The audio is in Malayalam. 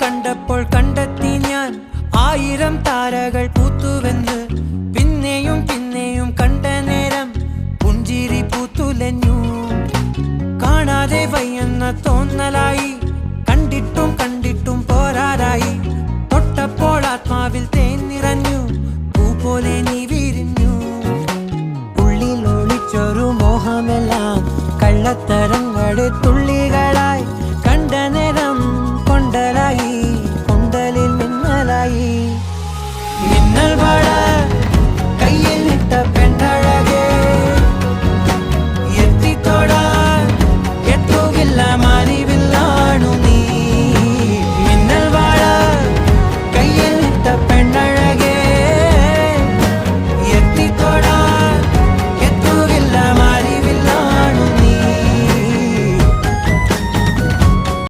കണ്ടപ്പോൾ കണ്ടെത്തി ഞാൻ 1000 താരകൾ പൂത്തുവെന്ന്. പിന്നെയും പിന്നെയും കണ്ട നേരം പുഞ്ചിരി പൂത്തുലഞ്ഞു. കാണാതെ വയ്യെന്ന തോന്നലായി